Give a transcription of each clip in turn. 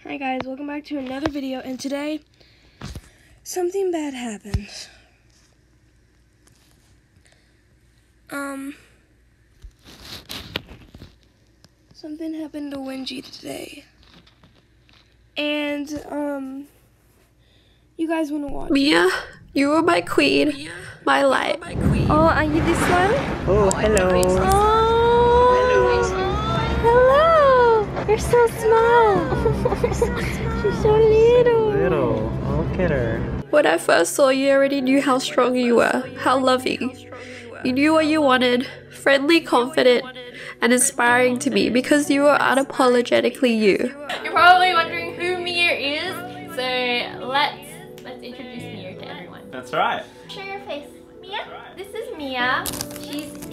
Hi guys, welcome back to another video, and today something bad happened. Something happened to Wengie today. And you guys want to watch Mia, you were my queen, my light. Oh, are you this one? Oh, hello. Oh, hello. You're so small. She's so little. Little. Look at her. When I first saw you, I already knew how strong you were, how loving. You knew what you wanted, friendly, confident, and inspiring to me because you were unapologetically you. You're probably wondering who Mia is, so let's introduce Mia to everyone. That's right. Show your face. Mia, this is Mia. She's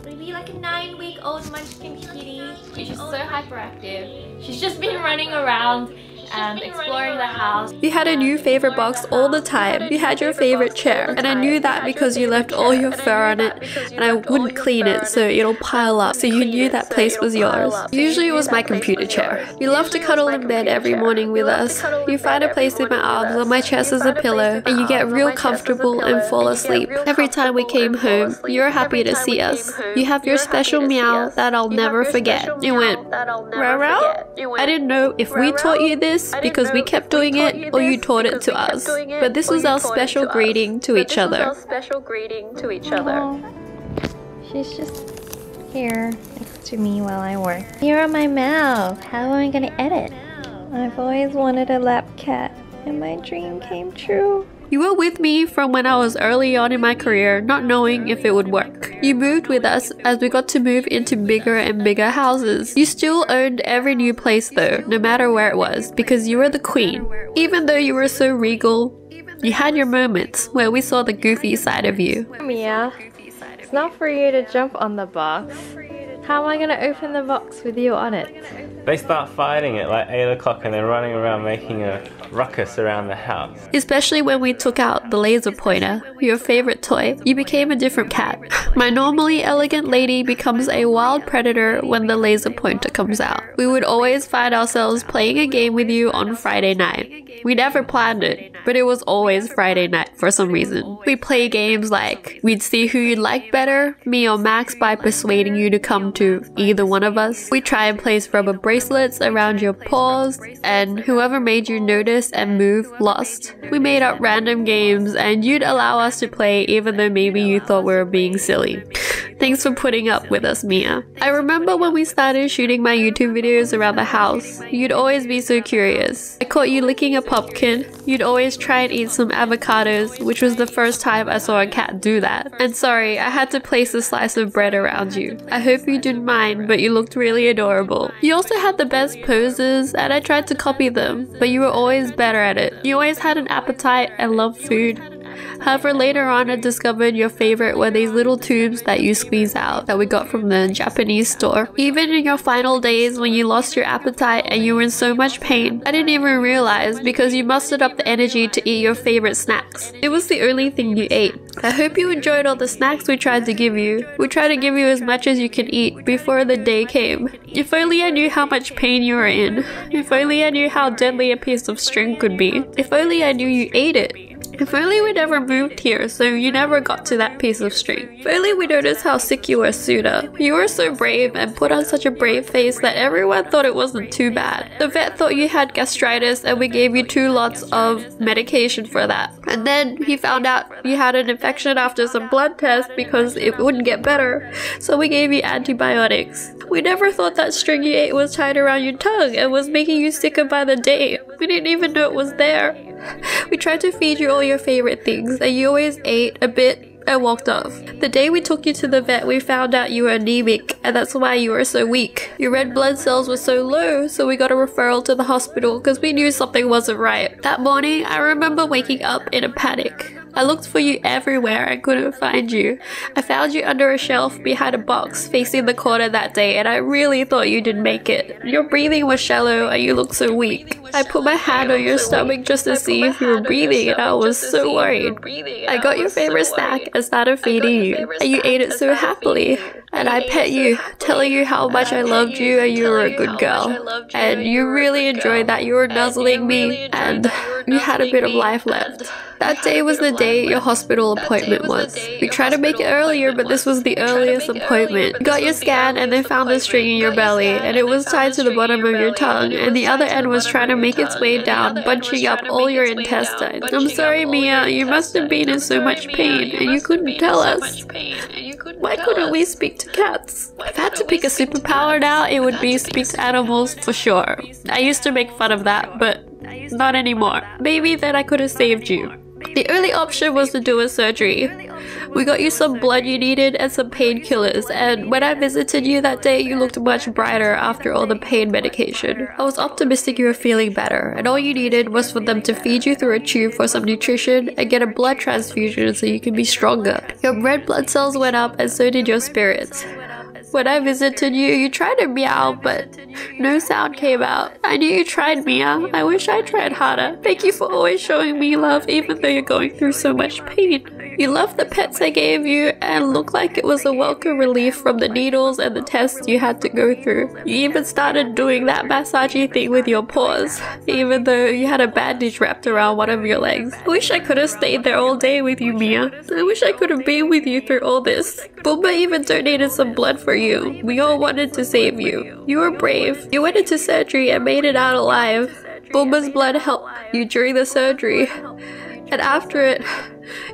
maybe like a 9-week-old munchkin kitty. She's so hyperactive. She's just been running around and exploring the house. You had a new favorite box all the time. You had your favorite chair, and I knew that because you left all your fur on it and I wouldn't clean it so it'll pile up, so you knew that place was yours. Usually it was my computer chair. You loved to cuddle in bed every morning with us. You find a place in my arms on my chest as a pillow, and you get real comfortable and fall asleep. Every time we came home, you were happy to see us. You have your special meow that I'll never forget. You went, "Row row?" I didn't know if we taught you this because we kept doing it or you taught it to us, but this was our special greeting to each other. She's just here next to me while I work. Here on my mouth. How am I gonna edit? I've always wanted a lap cat, and my dream came true. You were with me from when I was early on in my career, not knowing if it would work. You moved with us as we got to move into bigger and bigger houses. You still owned every new place though, no matter where it was, because you were the queen. Even though you were so regal, you had your moments where we saw the goofy side of you. Mia, it's not for you to jump on the box. How am I gonna open the box with you on it? They start fighting at like 8 o'clock and they're running around making a ruckus around the house. Especially when we took out the laser pointer, your favorite toy. You became a different cat. My normally elegant lady becomes a wild predator when the laser pointer comes out. We would always find ourselves playing a game with you on Friday night. We never planned it, but it was always Friday night for some reason. We play games like we'd see who you'd like better, me or Max, by persuading you to come to either one of us. We'd try and place rubber bracelets around your paws, and whoever made you notice and move lost. We made up random games and you'd allow us to play even though maybe you thought we were being silly. Thanks for putting up with us, Mia. I remember when we started shooting my YouTube videos around the house, you'd always be so curious. I caught you licking a pumpkin. You'd always try and eat some avocados, which was the first time I saw a cat do that. And sorry, I had to place a slice of bread around you. I hope you didn't mind, but you looked really adorable. You also had the best poses, and I tried to copy them, but you were always better at it. You always had an appetite and loved food. However, later on I discovered your favorite were these little tubes that you squeeze out that we got from the Japanese store. Even in your final days when you lost your appetite and you were in so much pain, I didn't even realize because you mustered up the energy to eat your favorite snacks. It was the only thing you ate. I hope you enjoyed all the snacks we tried to give you. We tried to give you as much as you can eat before the day came. If only I knew how much pain you were in. If only I knew how deadly a piece of string could be. If only I knew you ate it. If only we never moved here so you never got to that piece of string. If only we noticed how sick you were sooner. You were so brave and put on such a brave face that everyone thought it wasn't too bad. The vet thought you had gastritis and we gave you 2 lots of medication for that. And then he found out you had an infection after some blood tests because it wouldn't get better, so we gave you antibiotics. We never thought that string you ate was tied around your tongue and was making you sicker by the day. We didn't even know it was there. We tried to feed you all your favorite things and you always ate a bit and walked off. The day we took you to the vet, we found out you were anemic and that's why you were so weak. Your red blood cells were so low, so we got a referral to the hospital because we knew something wasn't right. That morning, I remember waking up in a panic. I looked for you everywhere and couldn't find you. I found you under a shelf behind a box facing the corner that day, and I really thought you didn't make it. Your breathing was shallow and you looked so weak. I put my hand on your stomach just to see if you were breathing, and I was so worried. I got your favorite snack and started feeding you, and you ate it so happily. And I pet you, telling you how much I loved you and you were a good girl. And you really enjoyed that you were nuzzling me and you had a bit of life left. That day was the day your hospital appointment was. We tried to make it earlier, but this was the earliest appointment. You got your scan and they found a string in your belly, and it was tied to the bottom of your tongue, and the other end was trying to make its way down, bunching up all your intestines. I'm sorry, Mia, you must have been in so much pain, and you couldn't tell us. Why couldn't we speak to cats? If I had to pick a superpower now, it would be speak to animals for sure. I used to make fun of that, but not anymore. Maybe then I could have saved you. The only option was to do a surgery. We got you some blood you needed and some painkillers, and when I visited you that day, you looked much brighter after all the pain medication. I was optimistic you were feeling better, and all you needed was for them to feed you through a tube for some nutrition and get a blood transfusion so you can be stronger. Your red blood cells went up and so did your spirits. When I visited you, you tried to meow, but no sound came out. I knew you tried, Mia. I wish I tried harder. Thank you for always showing me love, even though you're going through so much pain. You loved the pets I gave you and looked like it was a welcome relief from the needles and the tests you had to go through. You even started doing that massaging thing with your paws, even though you had a bandage wrapped around one of your legs. I wish I could have stayed there all day with you, Mia. I wish I could have been with you through all this. Boomba even donated some blood for you. We all wanted to save you. You were brave. You went into surgery and made it out alive. Boomba's blood helped you during the surgery. And after it,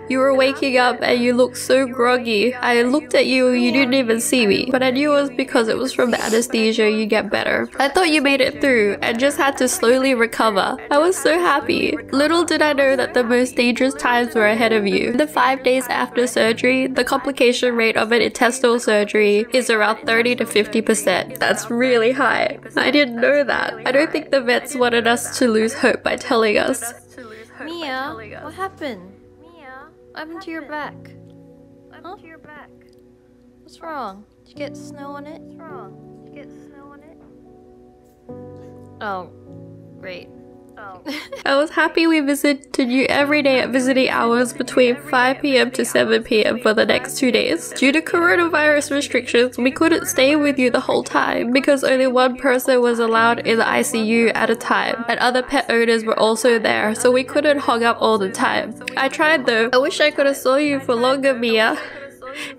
you were waking up and you looked so groggy. I looked at you, you didn't even see me, but I knew it was because it was from the anesthesia. You get better. I thought you made it through and just had to slowly recover. I was so happy. Little did I know that the most dangerous times were ahead of you. The 5 days after surgery, the complication rate of an intestinal surgery is around 30 to 50%. That's really high. I didn't know that. I don't think the vets wanted us to lose hope by telling us. Mia, what happened? What happened to your back? Huh? What's wrong? Did you get snow on it? Oh, great. I was happy we visited you every day at visiting hours between 5 PM to 7 PM for the next 2 days. Due to coronavirus restrictions, we couldn't stay with you the whole time because only one person was allowed in the ICU at a time, and other pet owners were also there, so we couldn't hog up all the time. I tried though. I wish I could have saw you for longer, Mia.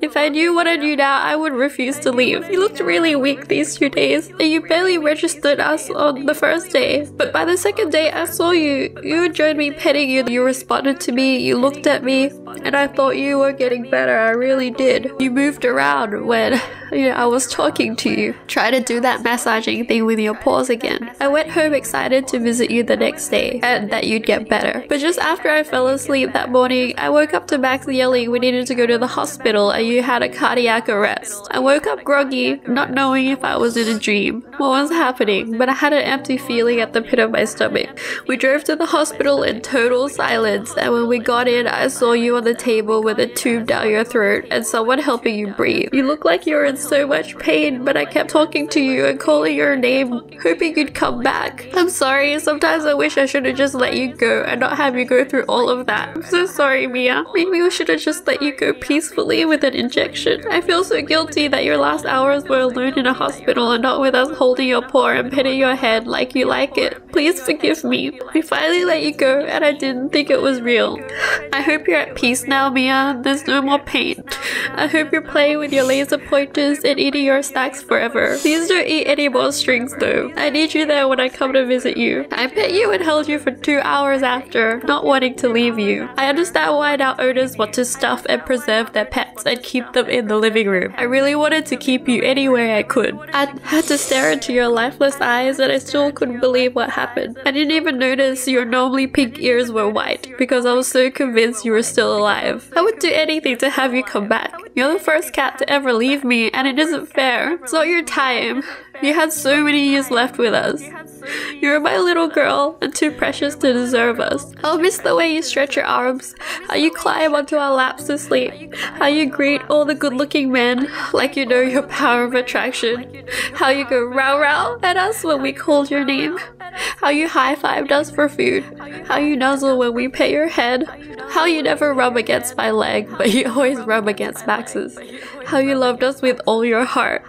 If I knew what I knew now, I would refuse to leave. You looked really weak these 2 days, and you barely registered us on the first day. But by the second day I saw you. You enjoyed me petting you. You responded to me, you looked at me, and I thought you were getting better. I really did. You moved around when I was talking to you. Try to do that massaging thing with your paws again. I went home excited to visit you the next day, and that you'd get better. But just after I fell asleep that morning, I woke up to Max yelling we needed to go to the hospital and you had a cardiac arrest. I woke up groggy, not knowing if I was in a dream. What was happening? But I had an empty feeling at the pit of my stomach. We drove to the hospital in total silence, and when we got in, I saw you on the table with a tube down your throat and someone helping you breathe. You looked like you were in so much pain, but I kept talking to you and calling your name, hoping you'd come back. I'm sorry, sometimes I wish I should have just let you go and not have you go through all of that. I'm so sorry, Mia. Maybe we should have just let you go peacefully with an injection. I feel so guilty that your last hours were alone in a hospital and not with us holding your paw and petting your head like you like it. Please forgive me. We finally let you go and I didn't think it was real. I hope you're at peace now, Mia. There's no more pain. I hope you're playing with your laser pointers and eating your snacks forever. Please don't eat any more strings though. I need you there when I come to visit you. I pet you and held you for 2 hours after, not wanting to leave you. I understand why now owners want to stuff and preserve their pets and keep them in the living room. I really wanted to keep you any way I could. I had to stare into your lifeless eyes and I still couldn't believe what happened. I didn't even notice your normally pink ears were white because I was so convinced you were still alive. I would do anything to have you come back. You're the first cat to ever leave me and it isn't fair. It's not your time. You had so many years left with us. You're my little girl and too precious to deserve us. I'll miss the way you stretch your arms, how you climb onto our laps to sleep, how you greet all the good-looking men like you know your power of attraction, how you go row-row at us when we called your name, how you high-fived us for food, how you nuzzle when we pet your head, how you never rub against my leg but you always rub against Max's, how you loved us with all your heart.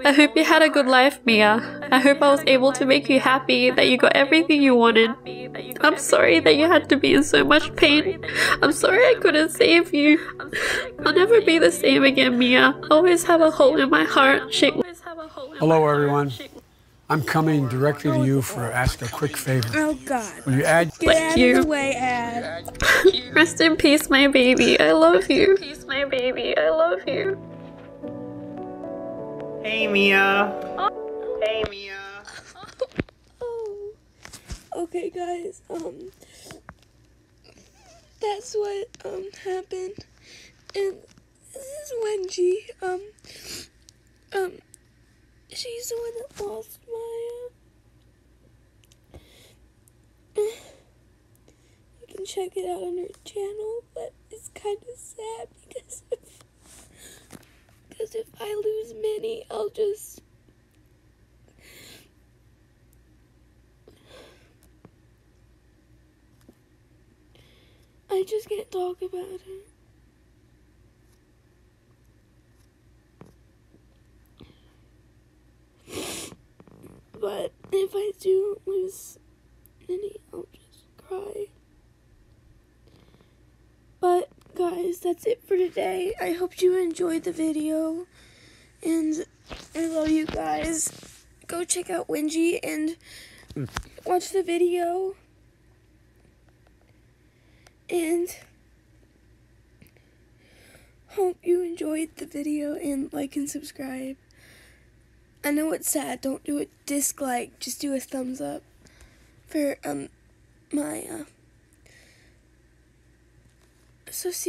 I hope you had a good life, Mia. I hope I was able to make you happy, that you got everything you wanted. I'm sorry that you had to be in so much pain. I'm sorry I couldn't save you. I'll never be the same again, Mia. Always have a hole in my heart. Hello, everyone. I'm coming directly to you for ask a quick favor. Oh God. Will you add? Get out of the way, Ad. Rest in peace, my baby. I love you. Peace, my baby. I love you. Hey Mia. Hey Mia. Oh. Okay, guys. That's what happened. And this is wengie. She's the one that lost Maya. You can check it out on her channel, but it's kind of sad because if I lose Minnie, I'll just... I just can't talk about it. But if I do lose Minnie, I'll just cry. But guys, that's it for today. I hope you enjoyed the video, and I love you guys. Go check out wengie and watch the video, and hope you enjoyed the video, and like and subscribe. I know it's sad, don't do a dislike, just do a thumbs up for my so see